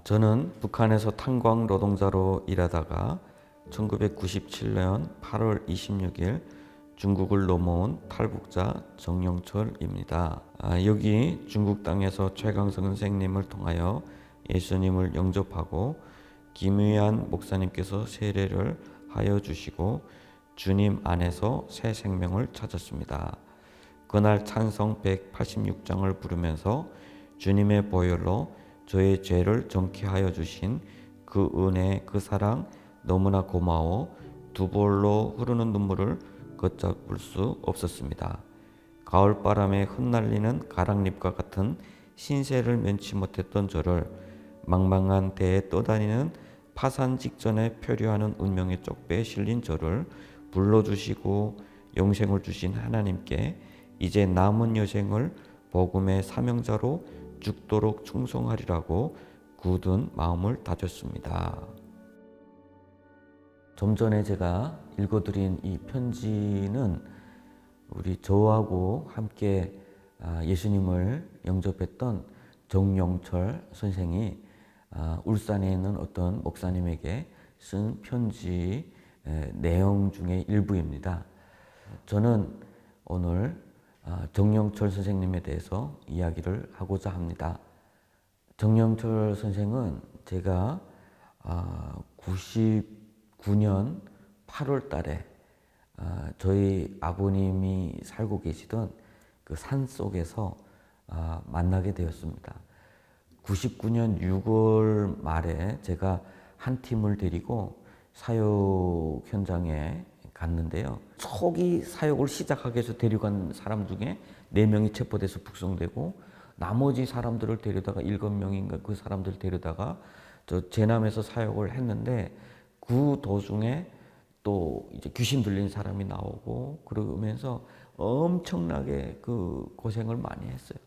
저는 북한에서 탄광 노동자로 일하다가 1997년 8월 26일 중국을 넘어온 탈북자 정영철입니다. 여기 중국 땅에서 최강성 선생님을 통하여 예수님을 영접하고 김의한 목사님께서 세례를 하여 주시고 주님 안에서 새 생명을 찾았습니다. 그날 찬송 186장을 부르면서 주님의 보혈로 저의 죄를 정케하여 주신 그 은혜, 그 사랑 너무나 고마워 두 볼로 흐르는 눈물을 걷잡을 수 없었습니다. 가을바람에 흩날리는 가랑잎과 같은 신세를 면치 못했던 저를 망망한 대에 떠다니는 파산 직전에 표류하는 운명의 쪽배에 실린 저를 불러주시고 영생을 주신 하나님께 이제 남은 여생을 복음의 사명자로 죽도록 충성하리라고 굳은 마음을 다졌습니다. 좀 전에 제가 읽어드린 이 편지는 우리 저하고 함께 예수님을 영접했던 정영철 선생이 울산에 있는 어떤 목사님에게 쓴 편지 내용 중에 일부입니다. 저는 오늘 정영철 선생님에 대해서 이야기를 하고자 합니다. 정영철 선생은 제가 99년 8월 달에 저희 아버님이 살고 계시던 그 산 속에서 만나게 되었습니다. 99년 6월 말에 제가 한 팀을 데리고 사역 현장에 갔는데요. 초기 사역을 시작하기 위해서 데려간 사람 중에 4명이 체포돼서 북송되고 나머지 사람들을 데려다가 7명인가 그 사람들 데려다가 저 제남에서 사역을 했는데 그 도중에 또 이제 귀신 들린 사람이 나오고 그러면서 엄청나게 그 고생을 많이 했어요.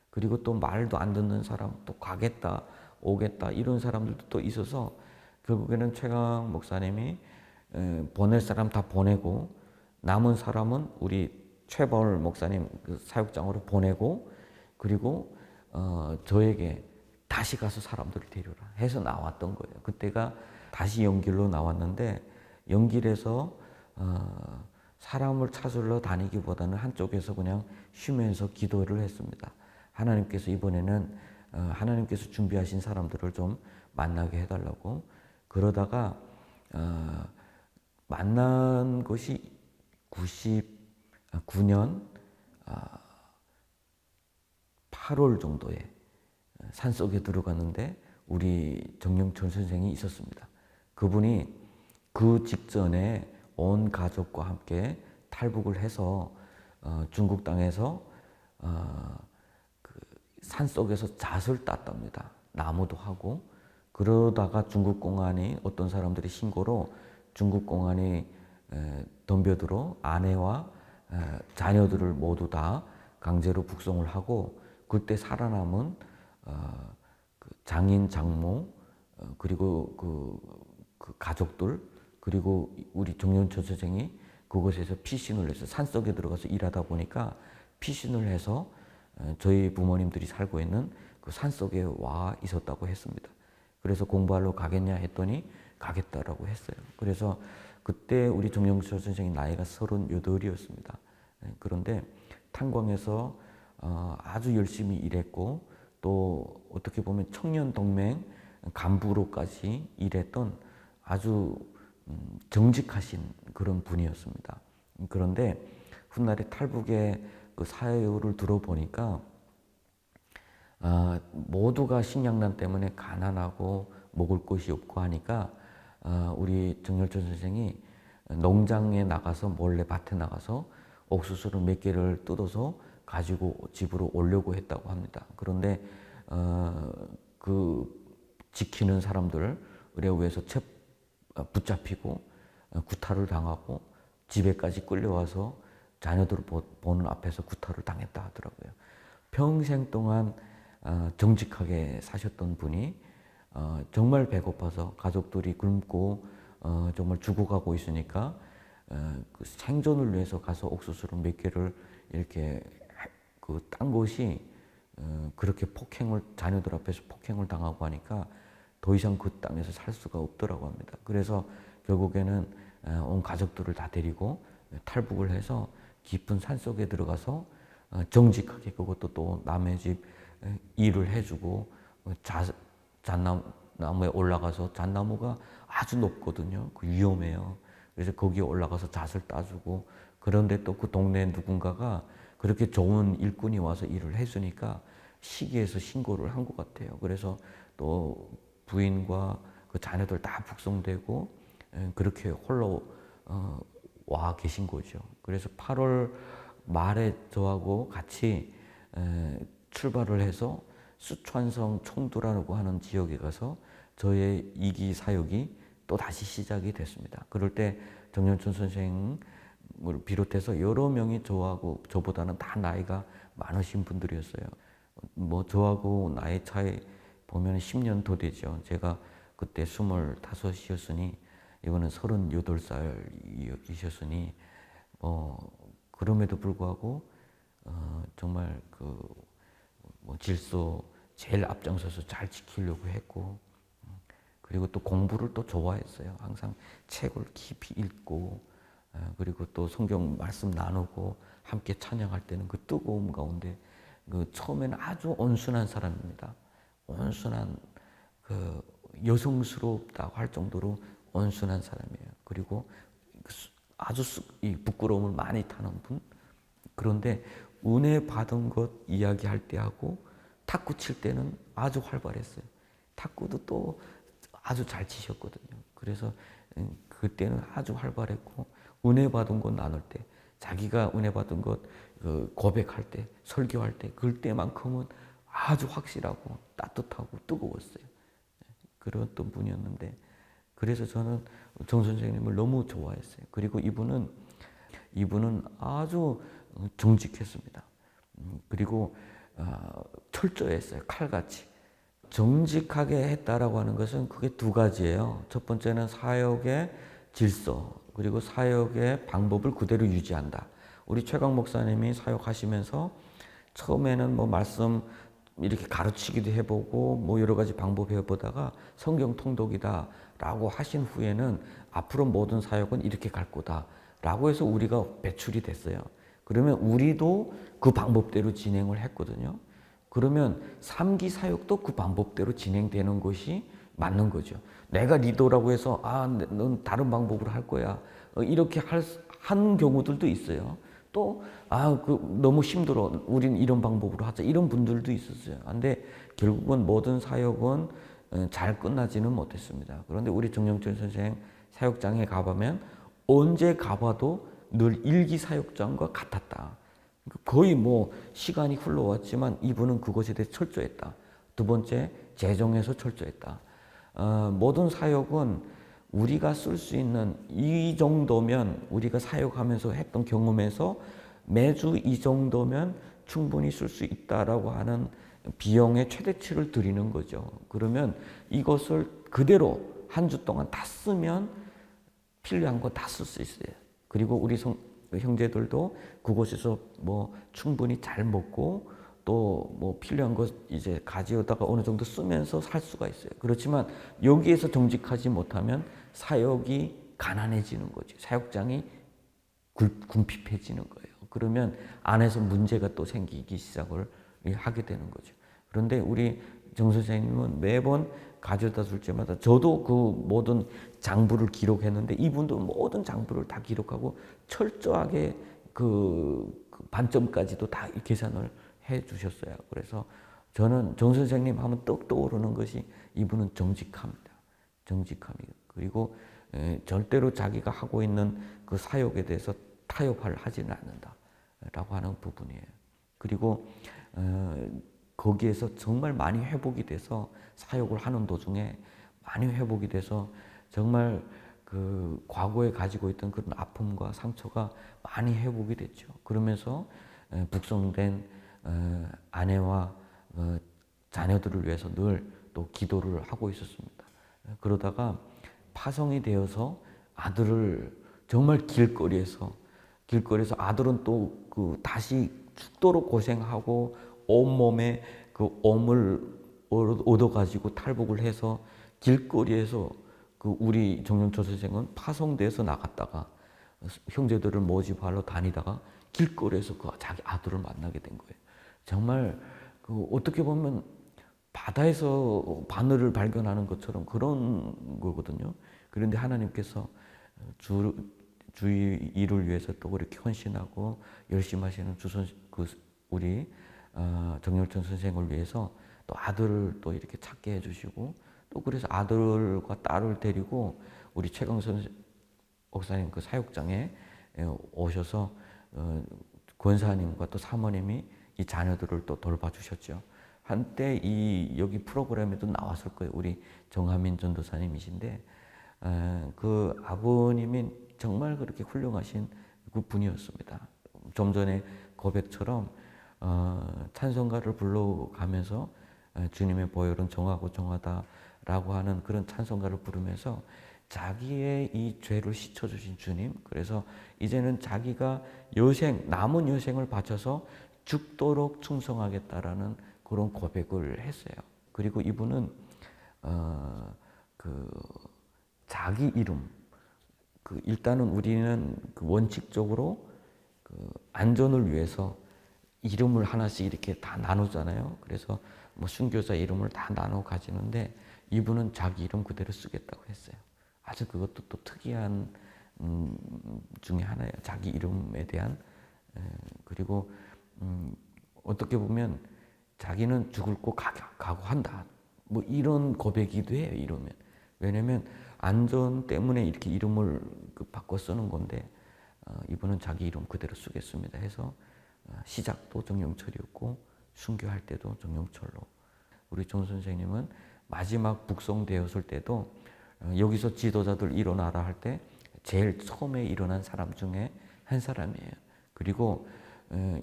그리고 또 말도 안 듣는 사람 또 가겠다 오겠다 이런 사람들도 또 있어서 결국에는 최강 목사님이 보낼 사람 다 보내고 남은 사람은 우리 최바울 목사님 그 사육장으로 보내고 그리고 저에게 다시 가서 사람들을 데려라 해서 나왔던 거예요. 그때가 다시 연길로 나왔는데 연길에서 사람을 찾으러 다니기보다는 한쪽에서 그냥 쉬면서 기도를 했습니다. 하나님께서 이번에는 하나님께서 준비하신 사람들을 좀 만나게 해달라고. 그러다가 만난 것이 99년 8월 정도에 산속에 들어갔는데 우리 정영철 선생이 있었습니다. 그분이 그 직전에 온 가족과 함께 탈북을 해서 중국 땅에서 그 산속에서 잣을 땄답니다. 나무도 하고. 그러다가 중국 공안이 어떤 사람들의 신고로 중국 공안이 덤벼들어 아내와 자녀들을 모두 다 강제로 북송을 하고 그때 살아남은 그 장인 장모 그리고 그 가족들 그리고 우리 정영철 선생이 그곳에서 피신을 해서 산속에 들어가서 일하다 보니까 피신을 해서 저희 부모님들이 살고 있는 그 산속에 와 있었다고 했습니다. 그래서 공부하러 가겠냐 했더니 가겠다라고 했어요. 그래서 그때 우리 정영철 선생이 나이가 38이었습니다. 그런데 탄광에서 아주 열심히 일했고 또 어떻게 보면 청년동맹 간부로까지 일했던 아주 정직하신 그런 분이었습니다. 그런데 훗날에 탈북의 그 사유를 들어보니까 모두가 식량난 때문에 가난하고 먹을 것이 없고 하니까 우리 정열철 선생이 농장에 나가서 몰래 밭에 나가서 옥수수를 몇 개를 뜯어서 가지고 집으로 오려고 했다고 합니다. 그런데 그 지키는 사람들에 의해서 붙잡히고 구타를 당하고 집에까지 끌려와서 자녀들을 보는 앞에서 구타를 당했다 하더라고요. 평생 동안 정직하게 사셨던 분이 정말 배고파서 가족들이 굶고 정말 죽어가고 있으니까 그 생존을 위해서 가서 옥수수를 몇 개를 이렇게 그 딴 것이 그렇게 자녀들 앞에서 폭행을 당하고 하니까 더 이상 그 땅에서 살 수가 없더라고 합니다. 그래서 결국에는 온 가족들을 다 데리고 탈북을 해서 깊은 산 속에 들어가서 정직하게 그것도 또 남의 집 일을 해주고 잣나무에 올라가서 잣나무가 아주 높거든요. 그 위험해요. 그래서 거기에 올라가서 잣을 따주고 그런데 또 그 동네 누군가가 그렇게 좋은 일꾼이 와서 일을 해주니까 시기해서 신고를 한 것 같아요. 그래서 또 부인과 그 자녀들 다 북송되고 그렇게 홀로 와 계신 거죠. 그래서 8월 말에 저하고 같이 출발을 해서 수촨성 총두라고 하는 지역에 가서 저의 2기 사역이 또 다시 시작이 됐습니다. 그럴 때 정년춘 선생을 비롯해서 여러 명이 저하고 저보다는 다 나이가 많으신 분들이었어요. 뭐 저하고 나이 차이 보면 10년 더 되죠. 제가 그때 25이었으니 이거는 38살이셨으니 그럼에도 불구하고 정말 뭐 질서 제일 앞장서서 잘 지키려고 했고 그리고 또 공부를 또 좋아했어요. 항상 책을 깊이 읽고 그리고 또 성경 말씀 나누고 함께 찬양할 때는 그 뜨거움 가운데 처음에는 아주 온순한 사람입니다. 온순한 여성스럽다고 할 정도로 온순한 사람이에요. 그리고 아주 이 부끄러움을 많이 타는 분. 그런데 은혜 받은 것 이야기할 때하고 탁구 칠 때는 아주 활발했어요. 탁구도 또 아주 잘 치셨거든요. 그래서 그때는 아주 활발했고 은혜 받은 것 나눌 때 자기가 은혜 받은 것 고백할 때 설교할 때 그때만큼은 아주 확실하고 따뜻하고 뜨거웠어요. 그런 또 분이었는데 그래서 저는 정 선생님을 너무 좋아했어요. 그리고 이분은 아주 정직했습니다. 그리고 철저했어요. 칼같이. 정직하게 했다라고 하는 것은 그게 두 가지예요. 첫 번째는 사역의 질서, 그리고 사역의 방법을 그대로 유지한다. 우리 최강 목사님이 사역하시면서 처음에는 뭐 말씀 이렇게 가르치기도 해보고 뭐 여러 가지 방법 해보다가 성경 통독이다라고 하신 후에는 앞으로 모든 사역은 이렇게 갈 거다라고 해서 우리가 배출이 됐어요. 그러면 우리도 그 방법대로 진행을 했거든요. 그러면 3기 사역도 그 방법대로 진행되는 것이 맞는 거죠. 내가 리더라고 해서 넌 다른 방법으로 할 거야. 이렇게 한 경우들도 있어요. 또 너무 힘들어. 우린 이런 방법으로 하자. 이런 분들도 있었어요. 근데 결국은 모든 사역은 잘 끝나지는 못했습니다. 그런데 우리 정영철 선생 사역장에 가보면 언제 가봐도 늘 일기 사역장과 같았다. 거의 뭐 시간이 흘러왔지만 이분은 그것에 대해 철저했다. 두 번째, 재정에서 철저했다. 모든 사역은 우리가 쓸 수 있는 이 정도면 우리가 사역하면서 했던 경험에서 매주 이 정도면 충분히 쓸 수 있다라고 하는 비용의 최대치를 드리는 거죠. 그러면 이것을 그대로 한 주 동안 다 쓰면 필요한 거 다 쓸 수 있어요. 그리고 우리 형제들도 그곳에서 뭐 충분히 잘 먹고 또 뭐 필요한 것 이제 가져다가 어느 정도 쓰면서 살 수가 있어요. 그렇지만 여기에서 정직하지 못하면 사역이 가난해지는 거죠. 사역장이 궁핍해지는 거예요. 그러면 안에서 문제가 또 생기기 시작을 하게 되는 거죠. 그런데 우리 정 선생님은 매번 가져다 줄 때마다 저도 그 모든 장부를 기록했는데 이분도 모든 장부를 다 기록하고 철저하게 그 반점까지도 다 계산을 해 주셨어요. 그래서 저는 정 선생님 하면 떡 떠오르는 것이 이분은 정직합니다. 정직함이에요. 그리고 절대로 자기가 하고 있는 그 사역에 대해서 타협을 하지는 않는다라고 하는 부분이에요. 그리고 거기에서 정말 많이 회복이 돼서 사역을 하는 도중에 많이 회복이 돼서 정말 그 과거에 가지고 있던 그런 아픔과 상처가 많이 회복이 됐죠. 그러면서 북송된 아내와 자녀들을 위해서 늘 또 기도를 하고 있었습니다. 그러다가 파송이 되어서 아들을 정말 길거리에서 아들은 또 그 다시 죽도록 고생하고 온몸에 그 옴을 얻어가지고 탈북을 해서 길거리에서 그 우리 정영철 선생은 파송돼서 나갔다가 형제들을 모집하러 다니다가 길거리에서 그 자기 아들을 만나게 된 거예요. 정말 그 어떻게 보면 바다에서 바늘을 발견하는 것처럼 그런 거거든요. 그런데 하나님께서 주의 일을 위해서 또 그렇게 헌신하고 열심히 하시는 우리 정열천 선생을 위해서 또 아들을 또 이렇게 찾게 해주시고 또 그래서 아들과 딸을 데리고 우리 최강선 목사님 그 사육장에 오셔서 권사님과 또 사모님이 이 자녀들을 또 돌봐주셨죠. 한때 여기 프로그램에도 나왔을 거예요. 우리 정하민 전도사님이신데 그 아버님이 정말 그렇게 훌륭하신 그 분이었습니다. 좀 전에 고백처럼 찬송가를 불러가면서 주님의 보혈은 정하고 정하다라고 하는 그런 찬송가를 부르면서 자기의 이 죄를 씻어주신 주님, 그래서 이제는 자기가 남은 여생을 바쳐서 죽도록 충성하겠다라는 그런 고백을 했어요. 그리고 이분은 그 자기 이름, 일단은 우리는 그 원칙적으로 그 안전을 위해서 이름을 하나씩 이렇게 다 나누잖아요. 그래서 뭐 순교자 이름을 다 나눠 가지는데 이분은 자기 이름 그대로 쓰겠다고 했어요. 아주 그것도 또 특이한 중에 하나예요. 자기 이름에 대한 그리고 어떻게 보면 자기는 죽을 거 각오한다. 뭐 이런 고백이기도 해요. 이러면 왜냐면 안전 때문에 이렇게 이름을 바꿔 쓰는 건데 이분은 자기 이름 그대로 쓰겠습니다 해서 시작도 정영철이었고 순교할 때도 정영철로. 우리 정 선생님은 마지막 북송되었을 때도 여기서 지도자들 일어나라 할 때 제일 처음에 일어난 사람 중에 한 사람이에요. 그리고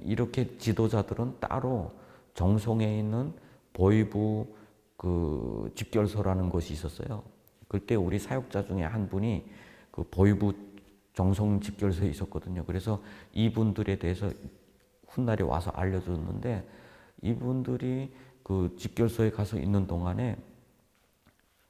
이렇게 지도자들은 따로 정송에 있는 보이부 그 집결소라는 곳이 있었어요. 그때 우리 사역자 중에 한 분이 그 보이부 정송 집결소에 있었거든요. 그래서 이분들에 대해서 훗날에 와서 알려줬는데 이분들이 그 집결소에 가서 있는 동안에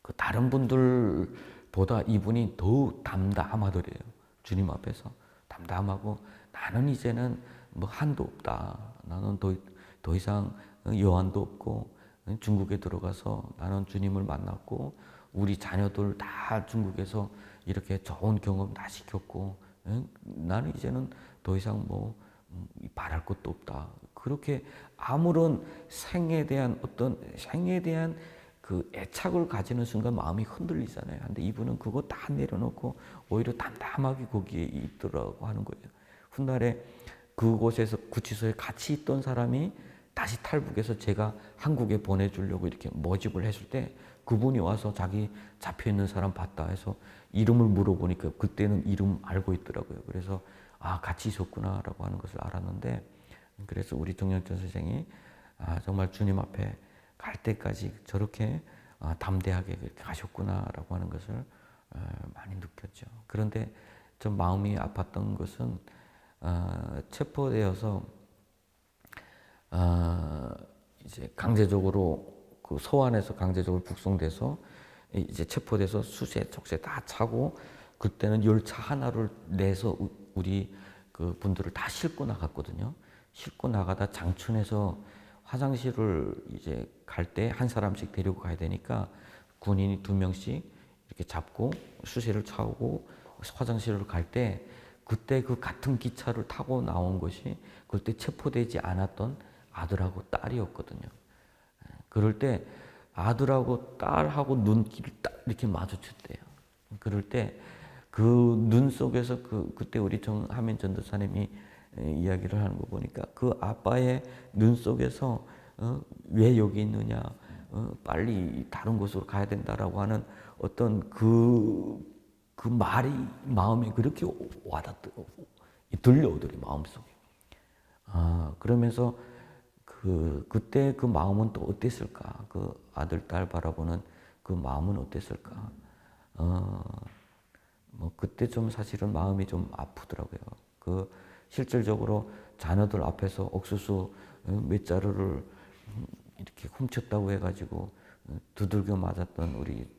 그 다른 분들보다 이분이 더욱 담담하더래요. 주님 앞에서 담담하고 나는 이제는 뭐 한도 없다. 나는 더 이상 여한도 없고 중국에 들어가서 나는 주님을 만났고 우리 자녀들 다 중국에서 이렇게 좋은 경험 다 시켰고 나는 이제는 더 이상 뭐 바랄 것도 없다. 그렇게 아무런 생에 대한 그 애착을 가지는 순간 마음이 흔들리잖아요. 근데 이분은 그거 다 내려놓고 오히려 담담하게 거기에 있더라고 하는 거예요. 훗날에 그곳에서 구치소에 같이 있던 사람이 다시 탈북해서 제가 한국에 보내주려고 이렇게 모집을 했을 때 그분이 와서 자기 잡혀있는 사람 봤다 해서 이름을 물어보니까 그때는 이름 알고 있더라고요. 그래서 같이 있었구나라고 하는 것을 알았는데 그래서 우리 정영천 선생이 정말 주님 앞에 갈 때까지 저렇게 담대하게 가셨구나라고 하는 것을 많이 느꼈죠. 그런데 좀 마음이 아팠던 것은 체포되어서 이제 강제적으로 그 소환해서 강제적으로 북송돼서 이제 체포돼서 수세, 족쇄 다 차고 그때는 열차 하나를 내서 우리 그 분들을 다 싣고 나갔거든요. 싣고 나가다 장춘에서 화장실을 이제 갈 때 한 사람씩 데리고 가야 되니까 군인이 2명씩 이렇게 잡고 수세를 차고 화장실을 갈 때 그때 그 같은 기차를 타고 나온 것이 그때 체포되지 않았던 아들하고 딸이었거든요. 그럴 때 아들하고 딸하고 눈길을 딱 이렇게 마주쳤대요. 그럴 때 그 눈 속에서 그때 우리 정하민 전도사님이 이야기를 하는 거 보니까 그 아빠의 눈 속에서 왜 여기 있느냐, 빨리 다른 곳으로 가야 된다라고 하는 어떤 그 말이 마음에 그렇게 들려오더래 마음속에. 그러면서 그때 그 마음은 또 어땠을까? 그 아들, 딸 바라보는 그 마음은 어땠을까? 뭐 그때 좀 사실은 마음이 좀 아프더라고요. 실질적으로 자녀들 앞에서 옥수수 몇 자루를 이렇게 훔쳤다고 해가지고 두들겨 맞았던 우리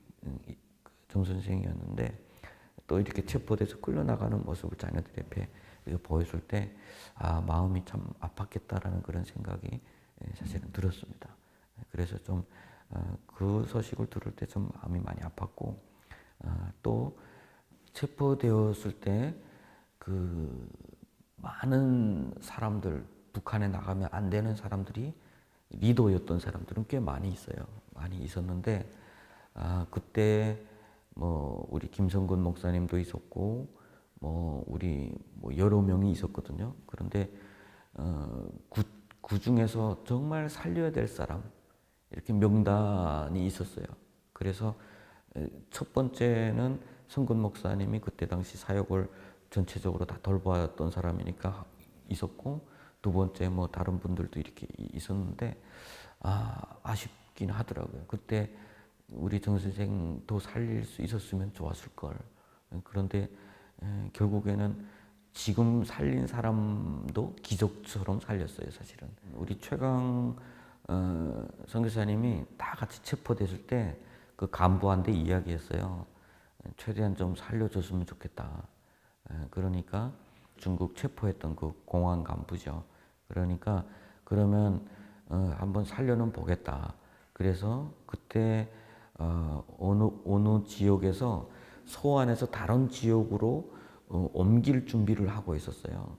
정 선생이었는데, 또 이렇게 체포돼서 끌려나가는 모습을 자녀들 옆에 보여줄 때 마음이 참 아팠겠다라는 그런 생각이 사실은 들었습니다. 그래서 좀 그 소식을 들을 때 좀 마음이 많이 아팠고, 또 체포되었을 때 그 많은 사람들, 북한에 나가면 안 되는 사람들이 리더였던 사람들은 꽤 많이 있어요. 많이 있었는데 그때 뭐 우리 김성근 목사님도 있었고 뭐 우리 뭐 여러 명이 있었거든요. 그런데 그 중에서 정말 살려야 될 사람 이렇게 명단이 있었어요. 그래서 첫 번째는 성근 목사님이 그때 당시 사역을 전체적으로 다 돌봐왔던 사람이니까 있었고, 두 번째 뭐 다른 분들도 이렇게 있었는데 아쉽긴 하더라고요. 그때 우리 정 선생도 살릴 수 있었으면 좋았을 걸. 그런데 결국에는 지금 살린 사람도 기적처럼 살렸어요, 사실은. 우리 최강 선교사님이 다 같이 체포됐을 때 그 간부한테 이야기했어요. 최대한 좀 살려줬으면 좋겠다. 그러니까 중국 체포했던 그 공안 간부죠. 그러니까 그러면 한번 살려는 보겠다. 그래서 그때 어느 지역에서 소환해서 다른 지역으로 옮길 준비를 하고 있었어요.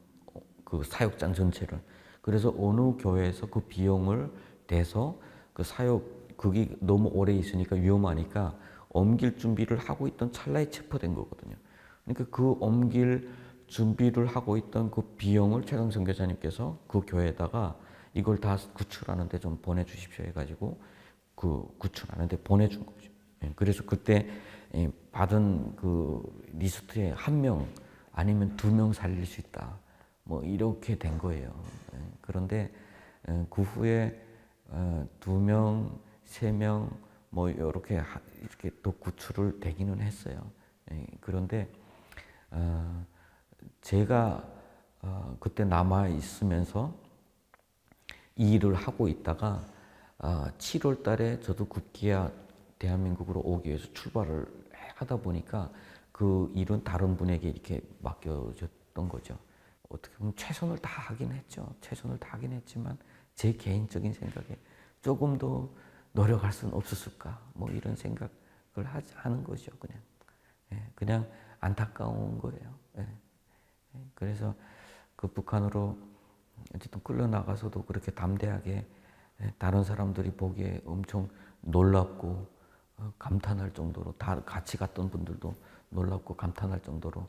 그 사역장 전체를. 그래서 어느 교회에서 그 비용을 대서 그 사역, 거기 너무 오래 있으니까 위험하니까 옮길 준비를 하고 있던 찰나에 체포된 거거든요. 그러니까 그 옮길 준비를 하고 있던 그 비용을 최강 선교사님께서 그 교회에다가 이걸 다 구출하는데 좀 보내주십시오 해가지고 그 구출하는데 보내준 거죠. 그래서 그때 받은 그 리스트에 1명 아니면 2명 살릴 수 있다. 뭐 이렇게 된 거예요. 그런데 그 후에 2명, 3명 뭐 이렇게 또 구출을 되기는 했어요. 그런데 제가 그때 남아 있으면서 이 일을 하고 있다가 7월 달에 저도 급기야 대한민국으로 오기 위해서 출발을 하다 보니까 그 일은 다른 분에게 이렇게 맡겨졌던 거죠. 어떻게 보면 최선을 다하긴 했죠. 최선을 다하긴 했지만 제 개인적인 생각에 조금 더 노력할 수는 없었을까, 뭐 이런 생각을 하는 거죠. 그냥 안타까운 거예요. 그래서 그 북한으로 어쨌든 끌려나가서도 그렇게 담대하게 다른 사람들이 보기에 엄청 놀랍고 감탄할 정도로, 다 같이 갔던 분들도 놀랍고 감탄할 정도로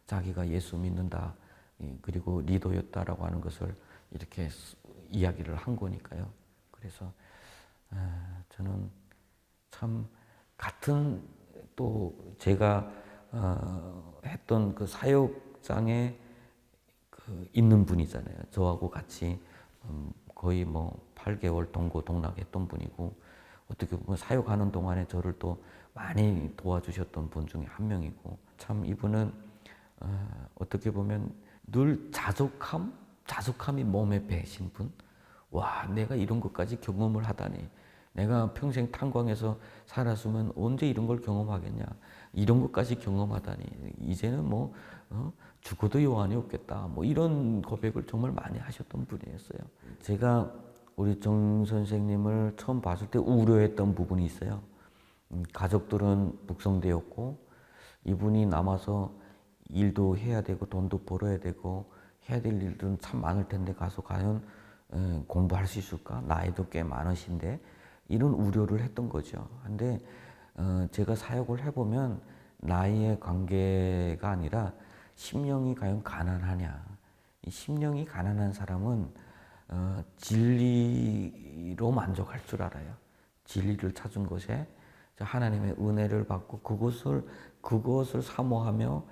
자기가 예수 믿는다, 그리고 리더였다라고 하는 것을 이렇게 이야기를 한 거니까요. 그래서 저는 참 같은, 또 제가 했던 그 사역장에 있는 분이잖아요. 저하고 같이 거의 뭐 8개월 동고동락했던 분이고, 어떻게 보면 사역하는 동안에 저를 또 많이 도와주셨던 분 중에 한 명이고, 참 이분은 어떻게 보면 늘 자족함이 몸에 배신 분. 와, 내가 이런 것까지 경험을 하다니. 내가 평생 탄광에서 살았으면 언제 이런 걸 경험하겠냐. 이런 것까지 경험하다니. 이제는 뭐 죽어도 여한이 없겠다. 뭐 이런 고백을 정말 많이 하셨던 분이었어요. 제가 우리 정 선생님을 처음 봤을 때 우려했던 부분이 있어요. 가족들은 북송되었고 이분이 남아서 일도 해야 되고 돈도 벌어야 되고 해야 될 일들은 참 많을 텐데 가서 과연 공부할 수 있을까? 나이도 꽤 많으신데, 이런 우려를 했던 거죠. 근데 제가 사역을 해보면 나이의 관계가 아니라 심령이 과연 가난하냐. 이 심령이 가난한 사람은 진리로 만족할 줄 알아요. 진리를 찾은 것에 하나님의 은혜를 받고 그것을 사모하며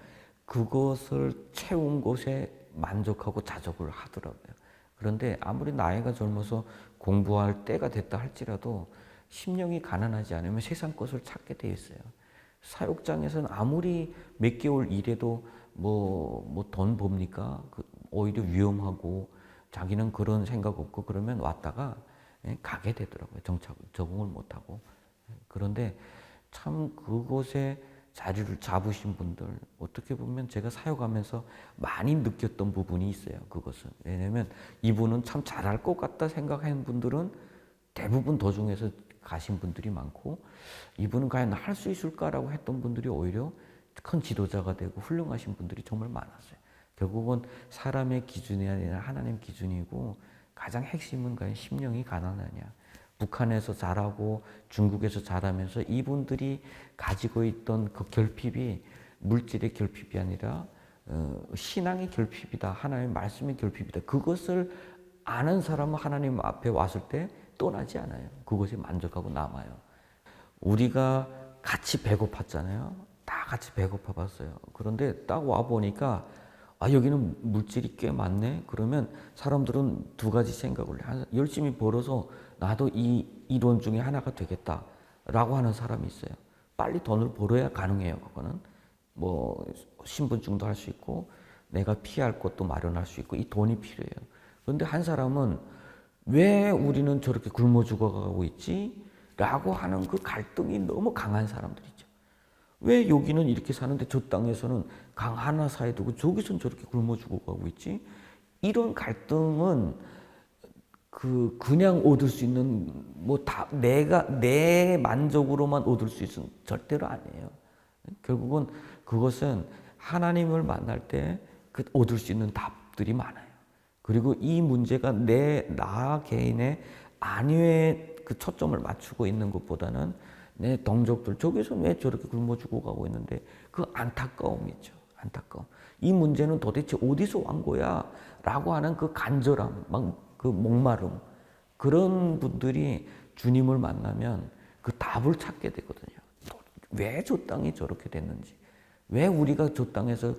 그것을 채운 것에 만족하고 자족을 하더라고요. 그런데 아무리 나이가 젊어서 공부할 때가 됐다 할지라도 심령이 가난하지 않으면 세상 것을 찾게 돼 있어요. 사육장에서는 아무리 몇 개월 일해도 뭐 돈 법니까? 오히려 위험하고 자기는 그런 생각 없고 그러면 왔다가 가게 되더라고요. 적응을 못하고. 그런데 참 그곳에 자리를 잡으신 분들, 어떻게 보면 제가 사역하면서 많이 느꼈던 부분이 있어요. 그것은. 왜냐면 이분은 참 잘할 것 같다 생각하는 분들은 대부분 도중에서 가신 분들이 많고, 이분은 과연 할 수 있을까라고 했던 분들이 오히려 큰 지도자가 되고 훌륭하신 분들이 정말 많았어요. 결국은 사람의 기준이 아니라 하나님 기준이고, 가장 핵심은 과연 심령이 가난하냐. 북한에서 자라고 중국에서 자라면서 이분들이 가지고 있던 그 결핍이 물질의 결핍이 아니라 신앙의 결핍이다. 하나님의 말씀의 결핍이다. 그것을 아는 사람은 하나님 앞에 왔을 때 떠나지 않아요. 그것에 만족하고 남아요. 우리가 같이 배고팠잖아요. 다 같이 배고파 봤어요. 그런데 딱 와보니까 여기는 물질이 꽤 많네. 그러면 사람들은 두 가지 생각을 해. 열심히 벌어서 나도 이 이론 중에 하나가 되겠다라고 하는 사람이 있어요. 빨리 돈을 벌어야 가능해요. 그거는 뭐 신분증도 할 수 있고 내가 피할 것도 마련할 수 있고 이 돈이 필요해요. 그런데 한 사람은 왜 우리는 저렇게 굶어 죽어가고 있지? 라고 하는 그 갈등이 너무 강한 사람들이죠. 왜 여기는 이렇게 사는데 저 땅에서는 강 하나 사이에 두고 저기서는 저렇게 굶어 죽어가고 있지? 이런 갈등은 그냥 얻을 수 있는 뭐 다 내 만족으로만 얻을 수 있는 절대로 아니에요. 결국은 그것은 하나님을 만날 때 그 얻을 수 있는 답들이 많아요. 그리고 이 문제가 나 개인의 안위에 그 초점을 맞추고 있는 것보다는 내 동족들 저기서 왜 저렇게 굶어 죽어가고 있는데 그 안타까움이죠. 안타까움. 이 문제는 도대체 어디서 온 거야? 라고 하는 그 간절함, 그 목마름. 그런 분들이 주님을 만나면 그 답을 찾게 되거든요. 왜 저 땅이 저렇게 됐는지. 왜 우리가 저 땅에서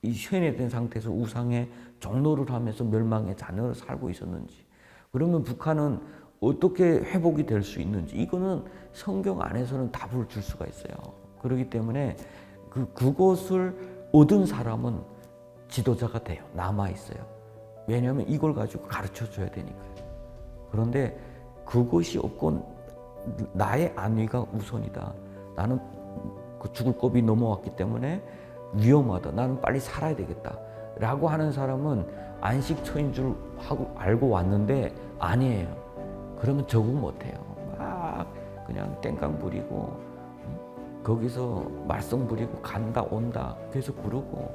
이 쇠뇌된 상태에서 우상의 종노를 하면서 멸망의 자녀로 살고 있었는지. 그러면 북한은 어떻게 회복이 될 수 있는지. 이거는 성경 안에서는 답을 줄 수가 있어요. 그렇기 때문에 그것을 얻은 사람은 지도자가 돼요. 남아있어요. 왜냐하면 이걸 가지고 가르쳐 줘야 되니까요. 그런데 그것이 없고 나의 안위가 우선이다. 나는 그 죽을 겁이 넘어왔기 때문에 위험하다. 나는 빨리 살아야 되겠다. 라고 하는 사람은 안식처인 줄 알고 왔는데 아니에요. 그러면 적응 못해요. 막 그냥 땡깡 부리고 거기서 말썽 부리고 간다 온다 계속 그러고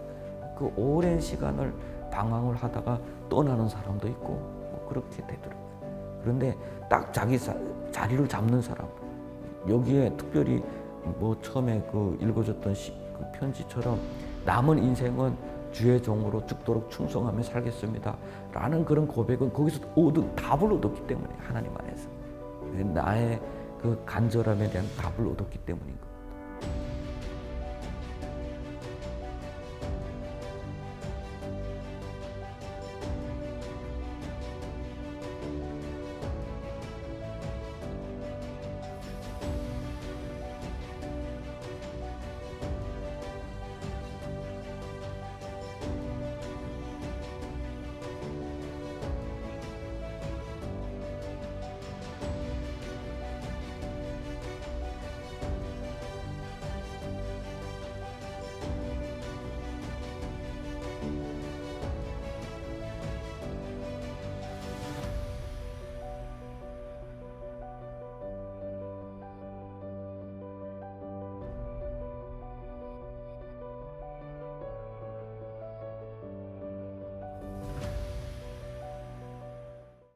그 오랜 시간을 방황을 하다가 떠나는 사람도 있고 뭐 그렇게 되더라고요. 그런데 딱 자기 자리를 잡는 사람, 여기에 특별히 뭐 처음에 그 읽어줬던 그 편지처럼 남은 인생은 주의 종으로 죽도록 충성하며 살겠습니다 라는 그런 고백은 거기서 답을 얻었기 때문에 하나님 안에서 나의 그 간절함에 대한 답을 얻었기 때문인 거예요.